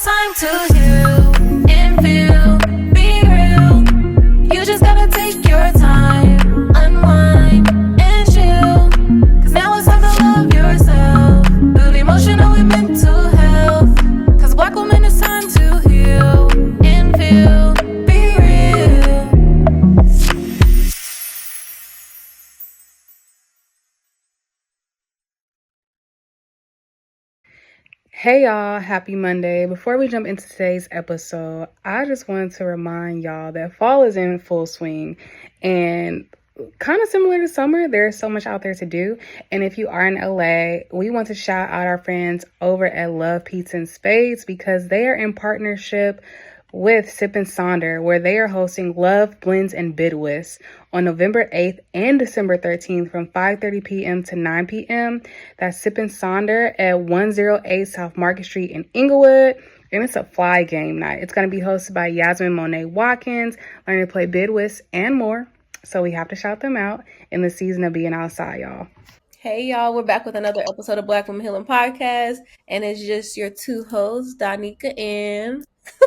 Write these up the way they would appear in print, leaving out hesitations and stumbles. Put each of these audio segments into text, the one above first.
it's time to heal and feel, be real. You just gotta take your time, unwind and chill. Cause now it's time to love yourself. Build emotional and mental health. Cause Black woman, it's time to heal and feel, be real. Hey y'all, happy Monday. Before we jump into today's episode, I just wanted to remind y'all that fall is in full swing and kind of similar to summer, there's so much out there to do. And if you are in LA, we want to shout out our friends over at Love Pizza and Spades because they are in partnership with Sonder, where they are hosting Love, Blends, and Whist on November 8th and December 13th from 5:30 p.m. to 9 p.m. That's Sonder at 108 South Market Street in Inglewood. And it's a fly game night. It's going to be hosted by Yazmin, Monét, Watkins, learning to play Whist and more. So we have to shout them out in the season of being outside, y'all. Hey y'all, we're back with another episode of Black Women Healing Podcast, and it's just your two hosts, Donika and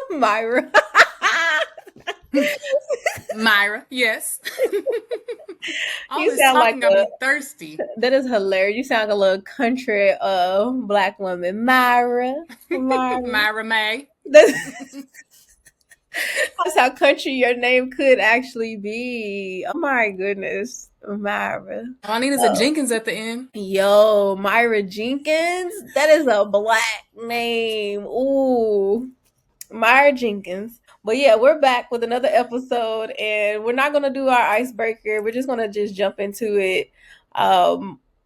Myra. Myra, yes. You sound like got me thirsty. That is hilarious. You sound like a little country Black woman, Myra. Myra May. That's how country your name could actually be. Oh my goodness, Myra. All I need is a Jenkins at the end. Yo, Myra Jenkins. That is a Black name. Ooh, Myra Jenkins. But yeah, we're back with another episode, and we're not gonna do our icebreaker. We're just gonna jump into it.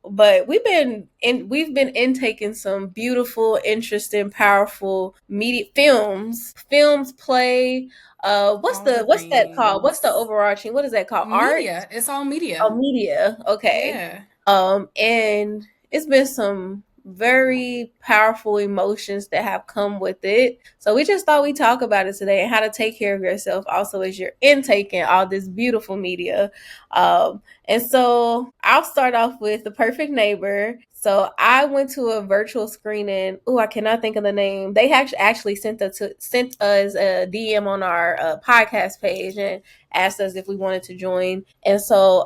But we've been intaking some beautiful, interesting, powerful media films, play. What's that called? What's the overarching? What is that called? Media. Art? It's all media. Oh, media. Okay. Yeah. And it's been some very powerful emotions that have come with it. So we just thought we'd talk about it today and how to take care of yourself also as you're intaking all this beautiful media. And so I'll start off with The Perfect Neighbor. So I went to a virtual screening. Oh, I cannot think of the name. They actually sent us a DM on our podcast page and asked us if we wanted to join. And so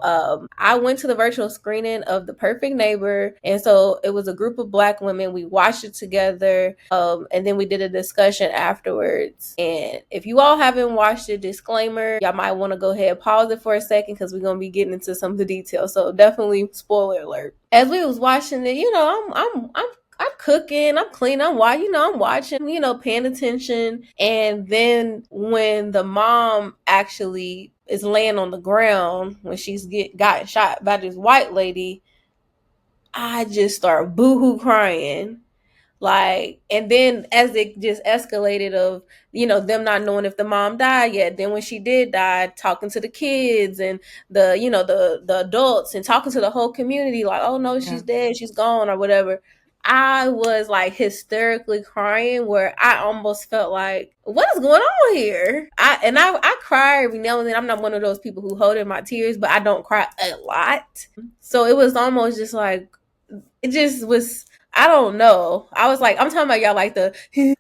I went to the virtual screening of The Perfect Neighbor. And so it was a group of Black women. We watched it together. And then we did a discussion afterwards. And if you all haven't watched it, disclaimer, y'all might want to go ahead, pause it for a second because we're going to be getting into some of the details. So definitely spoiler alert. As we was watching it, I'm cooking, I'm cleaning, I'm watching, paying attention. And then when the mom actually is laying on the ground when she's gotten shot by this white lady, I just start boohoo crying. And then as it just escalated of, them not knowing if the mom died yet. Then when she did die, talking to the kids and the adults and talking to the whole community, like, oh no, she's dead, she's gone or whatever. I was like hysterically crying where I almost felt like, what is going on here? I cry every now and then. I'm not one of those people who hold in my tears, but I don't cry a lot. So it was almost just like, it just was, I don't know. I was like, I'm talking about y'all like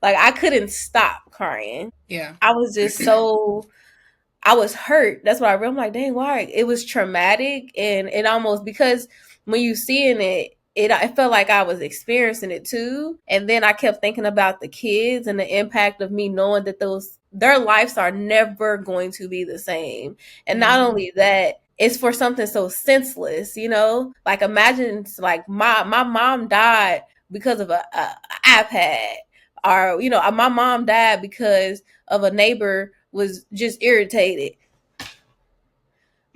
I couldn't stop crying. Yeah. I was just I was hurt. That's what I realized. I'm like, dang, why? It was traumatic. And it almost, because when you seeing it, it felt like I was experiencing it too. And then I kept thinking about the kids and the impact of me knowing that their lives are never going to be the same. And not only that, it's for something so senseless, like imagine like my mom died because of a iPad, or, my mom died because of a neighbor was just irritated.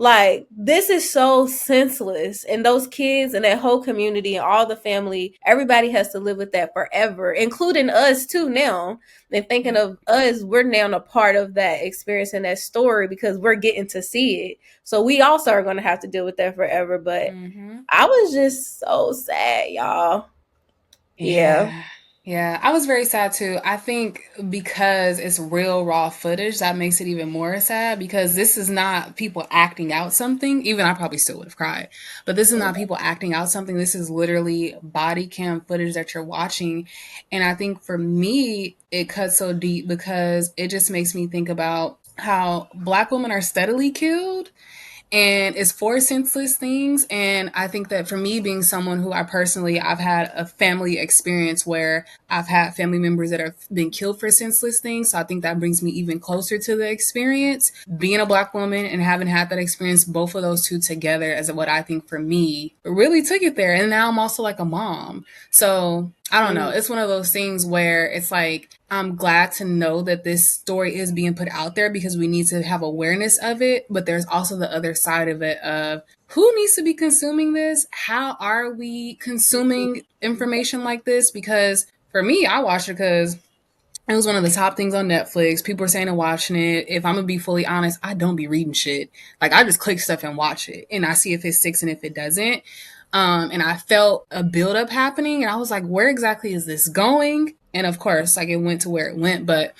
Like, this is so senseless. And those kids and that whole community and all the family, everybody has to live with that forever, including us too now. And thinking of us, we're now a part of that experience and that story because we're getting to see it. So we also are going to have to deal with that forever. But I was just so sad, y'all. Yeah. Yeah, I was very sad too. I think because it's real raw footage, that makes it even more sad because this is not people acting out something. Even I probably still would have cried. But this is not people acting out something. This is literally body cam footage that you're watching. And I think for me, it cuts so deep because it just makes me think about how Black women are steadily killed and it's for senseless things. And I think that for me, being someone who I've had a family experience where I've had family members that have been killed for senseless things. So I think that brings me even closer to the experience. Being a Black woman and having had that experience, both of those two together, as what I think for me really took it there. And now I'm also like a mom. So I don't know. It's one of those things where it's like, I'm glad to know that this story is being put out there because we need to have awareness of it. But there's also the other side of it of who needs to be consuming this? How are we consuming information like this? Because for me, I watched it because it was one of the top things on Netflix. People were saying and watching it. If I'm gonna be fully honest, I don't be reading shit. Like I just click stuff and watch it, and I see if it sticks and if it doesn't. And I felt a buildup happening, and I was like, "Where exactly is this going?" And of course, like it went to where it went, but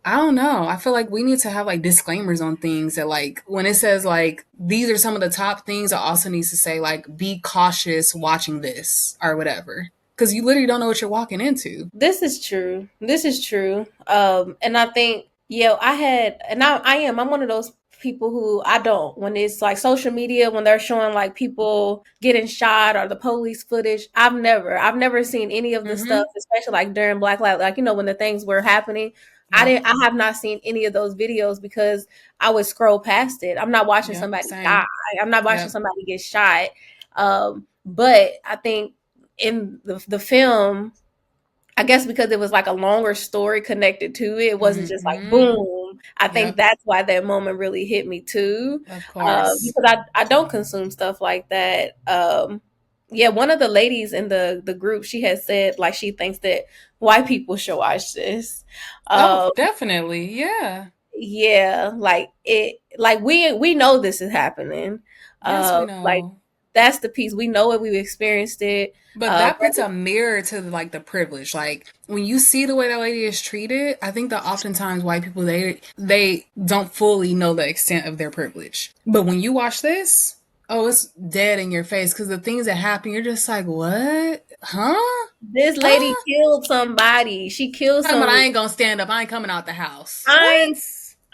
I don't know. I feel like we need to have like disclaimers on things that like when it says like these are some of the top things, it also needs to say like be cautious watching this or whatever. Because you literally don't know what you're walking into. This is true. This is true. And I think, I'm one of those people who I don't, when it's like social media, when they're showing like people getting shot or the police footage, I've never seen any of the stuff, especially like during Black Lives, like, when the things were happening. I have not seen any of those videos because I would scroll past it. I'm not watching somebody die. I'm not watching somebody get shot. But I think in the film, I guess because it was like a longer story connected to it, it wasn't just like boom. I think that's why that moment really hit me too. Of course. Because I don't consume stuff like that. One of the ladies in the group, she had said like she thinks that white people should watch this. Definitely, yeah. Yeah, like we know this is happening. Yes, we know. Like that's the piece. We know it. We've experienced it. But that puts a mirror to like the privilege. Like when you see the way that lady is treated, I think that oftentimes white people they don't fully know the extent of their privilege. But when you watch this, oh, it's dead in your face because the things that happen, you're just like, what? Huh? This lady killed somebody. She killed But I somebody. ain't gonna stand up. I ain't coming out the house. I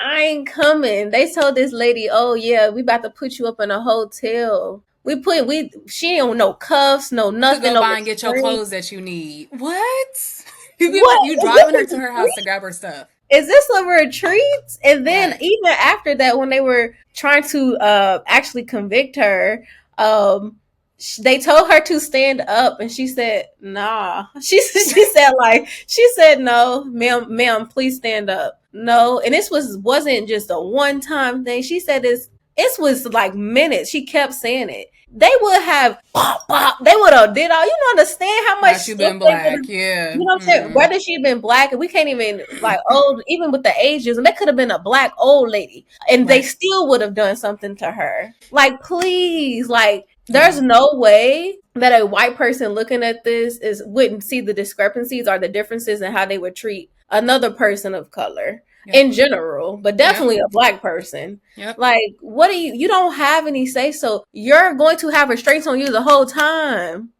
ain't coming. They told this lady, oh yeah, we about to put you up in a hotel. She ain't no cuffs, no nothing. To go no buy and get your restraint. clothes that you need. What? You What? driving her to her house to grab her stuff. Is this a retreat? And then even after that, when they were trying to actually convict her, they told her to stand up, and she said, "Nah." She said, "No, ma'am, please stand up." No, and this wasn't just a one time thing. She said this was like minutes. She kept saying it. They would have, they would have did all. You don't understand how much she been black, yeah. You know what I'm saying? Whether she'd been black, and we can't even like old, even with the ages, and that could have been a black old lady, and they still would have done something to her. Like, please, like, there's no way that a white person looking at this wouldn't see the discrepancies or the differences in how they would treat another person of color. In general, but definitely a black person. Like, what you don't have any say, so you're going to have restraints on you the whole time.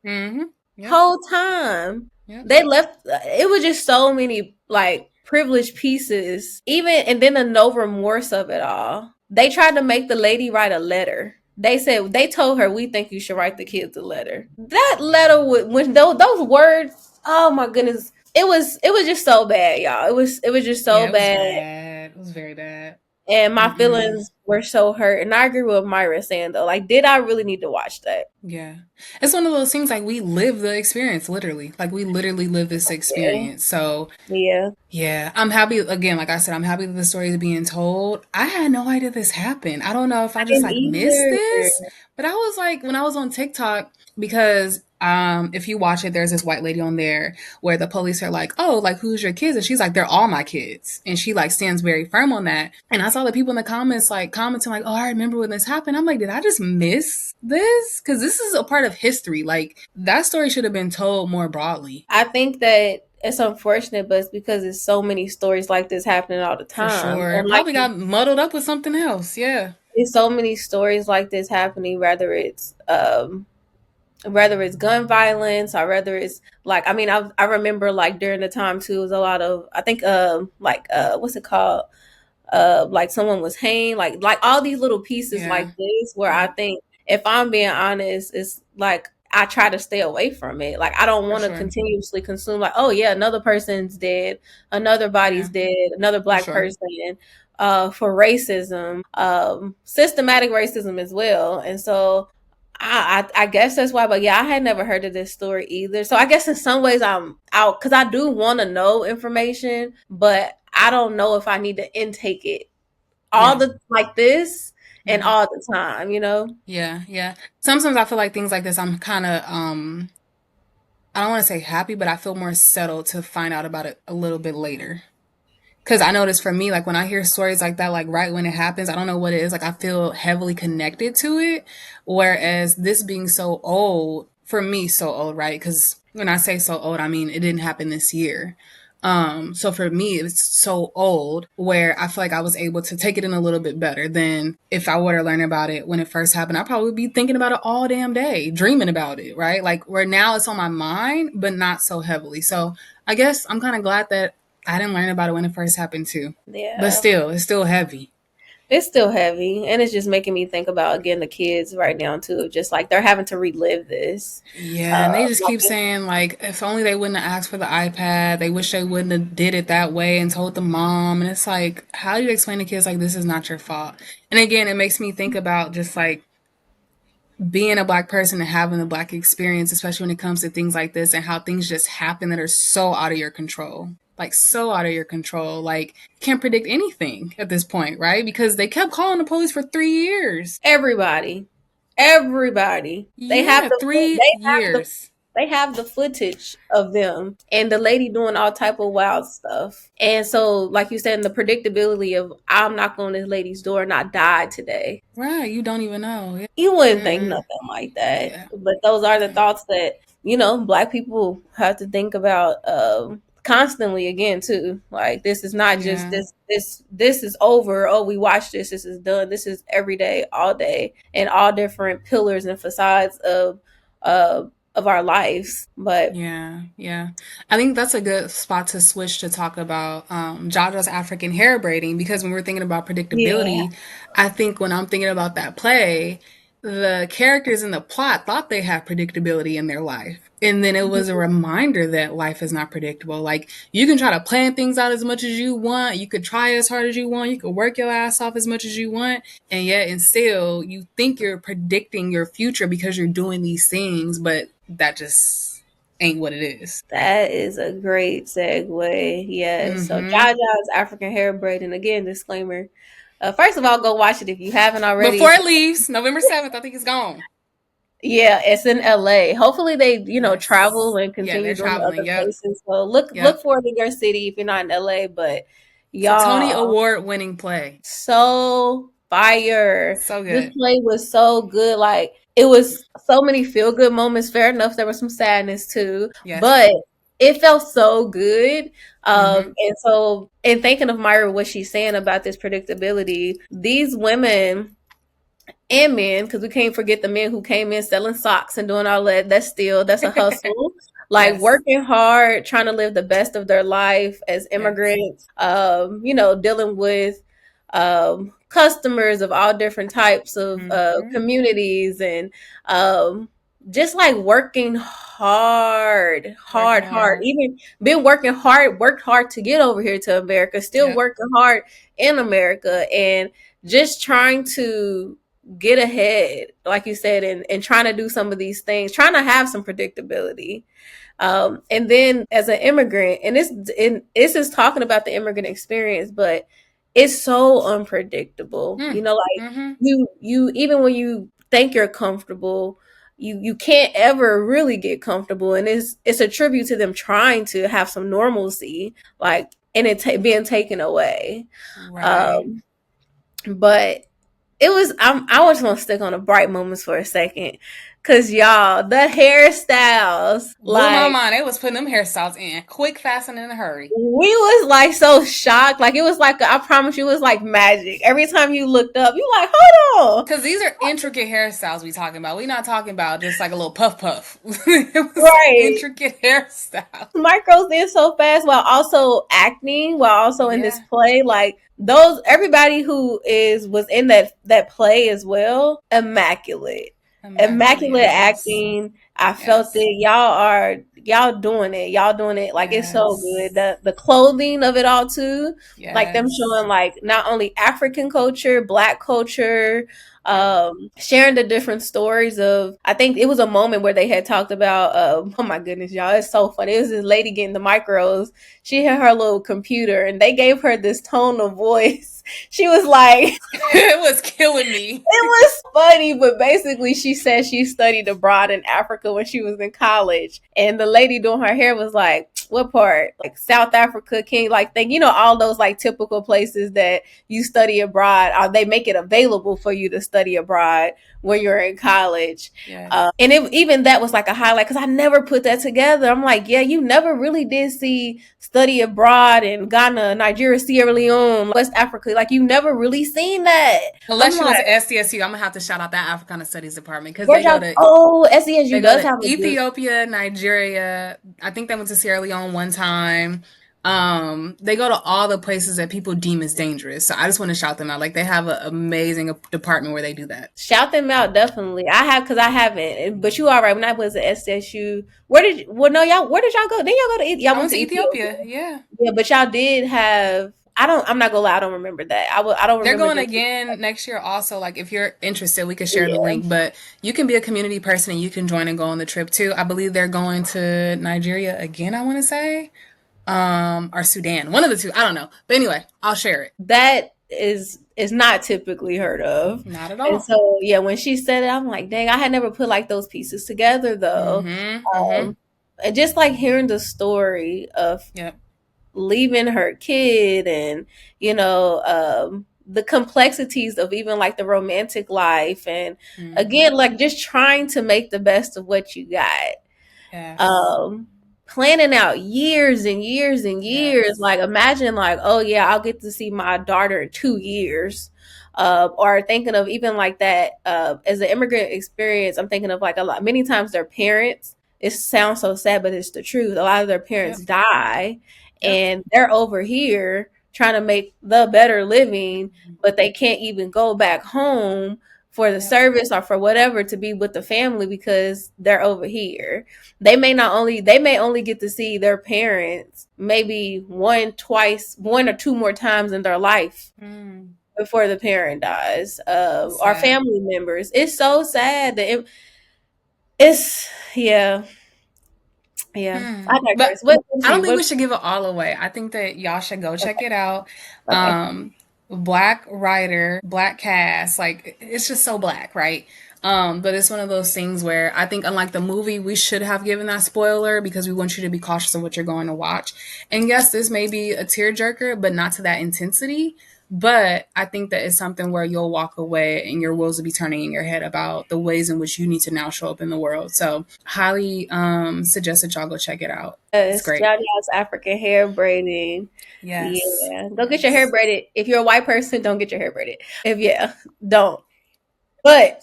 Whole time. They left, it was just so many like privileged pieces, and then the no remorse of it all. They tried to make the lady write a letter. They told her, we think you should write the kids a letter. That letter when those words, oh my goodness. It was just so bad, y'all. It was just so bad. It was very bad. And my feelings were so hurt. And I agree with Myra saying though, like, did I really need to watch that? Yeah. It's one of those things like we live the experience, literally. Like we literally live this experience. So yeah. I'm happy again, like I said, I'm happy that the story is being told. I had no idea this happened. I don't know if I just like missed this. But I was like, when I was on TikTok, because if you watch it, there's this white lady on there where the police are like, oh, like, who's your kids? And she's like, they're all my kids. And she like stands very firm on that. And I saw the people in the comments like commenting like, oh, I remember when this happened. I'm like, did I just miss this? Because this is a part of history. Like that story should have been told more broadly. I think that it's unfortunate, but it's because there's so many stories like this happening all the For time. sure. And like Probably got muddled up with something else. Yeah. there's so many stories like this happening, whether it's gun violence or whether it's like, I mean, I remember like during the time too, it was a lot of, I think, what's it called? Like someone was hanged, like all these little pieces Yeah. like this, where I Yeah. think, if I'm being honest, it's like I try to stay away from it. Like I don't want to sure. continuously consume, like, oh yeah, another person's dead, another body's Yeah. dead, another black sure. person, for racism, systematic racism as well. And so I guess that's why, but yeah, I had never heard of this story either. So I guess in some ways I'm out, because I do want to know information, but I don't know if I need to intake it all Yeah. the like this and Mhm. all the time, you know? Yeah. Yeah. Sometimes I feel like things like this, I'm kind of, I don't want to say happy, but I feel more settled to find out about it a little bit later. Because I notice for me, like when I hear stories like that, like right when it happens, I don't know what it is. Like I feel heavily connected to it. Whereas this being so old, for me, so old, right? Because when I say so old, I mean it didn't happen this year. So for me, it's so old where I feel like I was able to take it in a little bit better than if I were to learn about it when it first happened. I'd probably be thinking about it all damn day, dreaming about it, right? Like where now it's on my mind, but not so heavily. So I guess I'm kind of glad that I didn't learn about it when it first happened too. But Yeah. still, it's still heavy. It's still heavy, and it's just making me think about, again, the kids right now too, just like they're having to relive this. Yeah, and they just Like keep saying like if only they wouldn't have asked for the iPad, they wish they wouldn't have did it that way and told the mom. And it's like, how do you explain to kids like this is not your fault? And again, it makes me think about just like being a black person and having a black experience, especially when it comes to things like this and how things just happen that are so out of your control. Like so out of your control. Like can't predict anything at this point, right? Because they kept calling the police for 3 years. everybody, they have Yeah, the three years. they have the footage of them and the lady doing all type of wild stuff. And so, like you said, the predictability of, I'm knocking on this lady's door and I died today. Right, you don't even know. Yeah. You wouldn't think Mm-mm. nothing like that. Yeah. But those are the thoughts that, black people have to think about constantly again too. Like, this is not just Yeah. this is over. Oh, we watched this is done. This is every day, all day, and all different pillars and facades of our lives. But Yeah, yeah. I think that's a good spot to switch to talk about Jaja's African hair braiding because when we're thinking about yeah, predictability, I think when I'm thinking about that play, the characters in the plot thought they had predictability in their life. And then it was a reminder that life is not predictable. Like you can try to plan things out as much as you want, you could try as hard as you want, you could work your ass off as much as you want, and yet and still you think you're predicting your future because you're doing these things, but that just ain't what it is. that is a great segue. Yes. So Mm-hmm. Jaja's African hair braiding. Again, disclaimer. First of all, go watch it if you haven't already. Before it leaves, November 7th, I think it's gone. Yeah, it's in LA. Hopefully they, Yes. travel and Yeah, continue they're doing the traveling. other Yep. places. So look Yep. for it in your city if you're not in LA. But It's a Tony y'all, Award winning play. so fire. So This good. play was so good. Like, it was so many feel good moments. Fair enough, there was some sadness too, Yes. but it felt so good. Mm-hmm. And so, in thinking of Myra, what she's saying about this predictability, these women and men, because we can't forget the men who came in selling socks and doing all that. That's a hustle. Like, Yes. working hard, trying to live the best of their life as Yes. immigrants, dealing with customers of all different types of Mm-hmm. communities, and just like working hard, Working hard, hard. hard. Even been working hard, worked hard to get over here to America, still Yep. working hard in America, and just trying to get ahead, like you said, and trying to do some of these things, trying to have some predictability. And then as an immigrant, this is talking about the immigrant experience, but it's so unpredictable. Mm. Like, Mm-hmm. you even when you think you're comfortable, you can't ever really get comfortable, and it's a tribute to them trying to have some normalcy, like, and being taken away. Right. But I just want to stick on the bright moments for a second. Cause y'all, the hairstyles, Blew my like mind. They was putting them hairstyles in quick, fast, and in a hurry. we was like so shocked. Like it was like I promise you, it was like magic. Every time you looked up, you like, hold on. Because these are intricate hairstyles we talking about. We not talking about just like a little puff puff. It was Right. intricate hairstyle. Micros in so fast while also acting, while also in this Yeah. play. Like those everybody who was in that play as well, immaculate. Immaculate Immaculate yes. acting. I felt Yes. it. Y'all doing it. Y'all doing it. Like it's so good. Yes. The clothing of it all too. Like them Yes. showing like not only African culture, black culture, Yep. sharing the different stories of I think it was a moment where they had talked about oh my goodness, y'all, it's so funny. It was this lady getting the micros. She had her little computer and they gave her this tone of voice. She was like It was killing me. it was funny, but basically she said she studied abroad in Africa when she was in college. And the lady doing her hair was like, what part? Like South Africa, King, like thing, all those like typical places that you study abroad, they make it available for you to study abroad when you're in college. Yes. And even that was like a highlight because I never put that together. I'm like, yeah, you never really did see study abroad in Ghana, Nigeria, Sierra Leone, West Africa. Like you never really seen that. I'm Unless you like, went to SDSU, I'm gonna have to shout out that Africana Studies department because where'd y'all? Oh, SESU they go does to have a good. Ethiopia, Nigeria. I think they went to Sierra Leone one time. They go to all the places that people deem as dangerous. So I just want to shout them out. Like they have an amazing department where they do that. Shout them out, definitely. I have because I haven't. But you all right? When I was at SSU, where did well no y'all? Where did y'all go? Then y'all go to y'all I went went to to Ethiopia. Ethiopia. Yeah. Yeah, but y'all did have. I don't. I'm not gonna lie. I don't remember that. I don't They're remember going them. again next year also. Like if you're interested, we could share the Yeah. link, but you can be a community person and you can join and go on the trip too. I believe they're going to Nigeria again, I want to say. Or Sudan. One of the two. I don't know. But anyway, I'll share it. That is not typically heard of. Not at And all. so yeah, when she said it, I'm like, dang, I had never put like those pieces together though. Mm-hmm. Mm-hmm. And just like hearing the story of Yep. leaving her kid and the complexities of even like the romantic life and Mm-hmm. again like just trying to make the best of what you got, Yes. planning out years and years and years, Yes. like imagine like, oh yeah, I'll get to see my daughter in 2 years, or thinking of even like that, as an immigrant experience. I'm thinking of like a lot many times their parents, it sounds so sad but it's the truth, a lot of their parents Yep. die Yep. and they're over here trying to make the better living, but they can't even go back home for the Yep. service or for whatever to be with the family because they're over here. They may only get to see their parents maybe one or two more times in their life Mm. before the parent dies, It's or sad. family members. It's so sad that it's yeah. Yeah, Hmm. I But digress. What I don't you think what we should give it all away. I think that y'all should go check okay, it out. okay. Black writer, black cast, like it's just so black, right? But it's one of those things where I think, unlike the movie, we should have given that spoiler because we want you to be cautious of what you're going to watch. And yes, this may be a tearjerker, but not to that intensity. But I think that it's something where you'll walk away and your wheels will be turning in your head about the ways in which you need to now show up in the world. So, highly suggest that y'all go check it out. It's Yes, great. Johnny has African hair braiding. Yes. Yeah, don't get your hair Yes. braided. If you're a white person, don't get your hair braided. If yeah, don't. But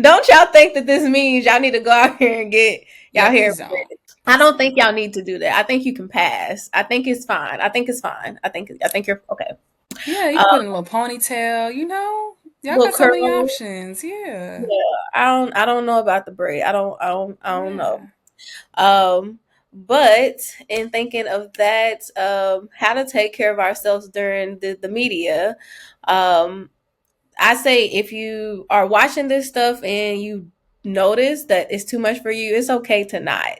don't y'all think that this means y'all need to go out here and get Yeah, y'all hair please don't. braided. I Please don't don't. think y'all need to do that. I think you can pass. I think it's fine. I think it's fine. I think you're okay. Yeah, you Um, can put in a little ponytail, you know? Y'all little got so many curl. options. Yeah. Yeah, I don't know about the braid. I don't know. Yeah. But in thinking of that, how to take care of ourselves during the media, um, I say if you are watching this stuff and you notice that it's too much for you, it's okay to not.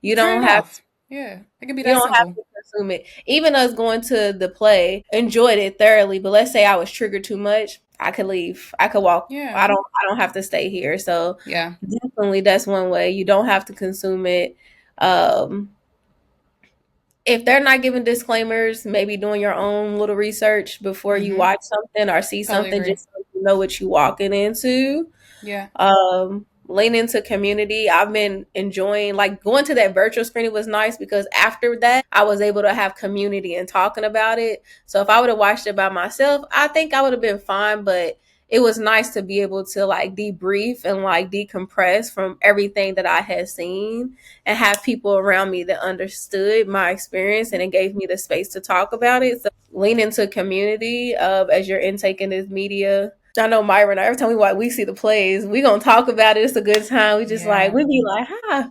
You Turn don't it have off. Yeah. It can be you that don't have simple. to consume it. Even us going to the play, enjoyed it thoroughly, but let's say I was triggered too much, I could leave. I could walk. Yeah. I don't have to stay here. So Yeah. definitely that's one way. You don't have to consume it. Um if they're not giving disclaimers, maybe doing your own little research before you Mm-hmm. watch something or see Totally something agree. just so you know what you walking into. Yeah. Lean into community. I've been enjoying, like, going to that virtual screening was nice because after that I was able to have community and talking about it. So if I would have watched it by myself, I think I would have been fine, but it was nice to be able to like debrief and like decompress from everything that I had seen and have people around me that understood my experience, and it gave me the space to talk about it. So lean into community as you're intaking this media. I know Myron, every time we see the plays, we gonna talk about it. It's a good time. We just like, we be like, hi.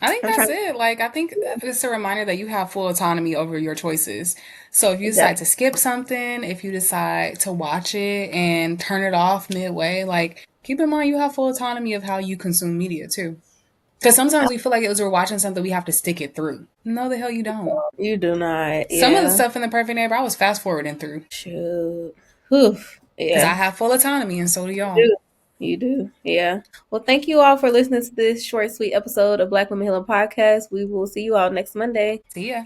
I think that's it. Like, I think it's a reminder that you have full autonomy over your choices. So if you decide to skip something, if you decide to watch it and turn it off midway, like, keep in mind you have full autonomy of how you consume media too. Because sometimes we feel like as we're watching something, we have to stick it through. No, the hell you don't. You do not. Some of the stuff in The Perfect Neighbor, I was fast forwarding through. Shoot. Oof. Because Yeah. I have full autonomy, and so do y'all. You do. Yeah. Well, thank you all for listening to this short, sweet episode of Black Women Healing Podcast. We will see you all next Monday. See ya.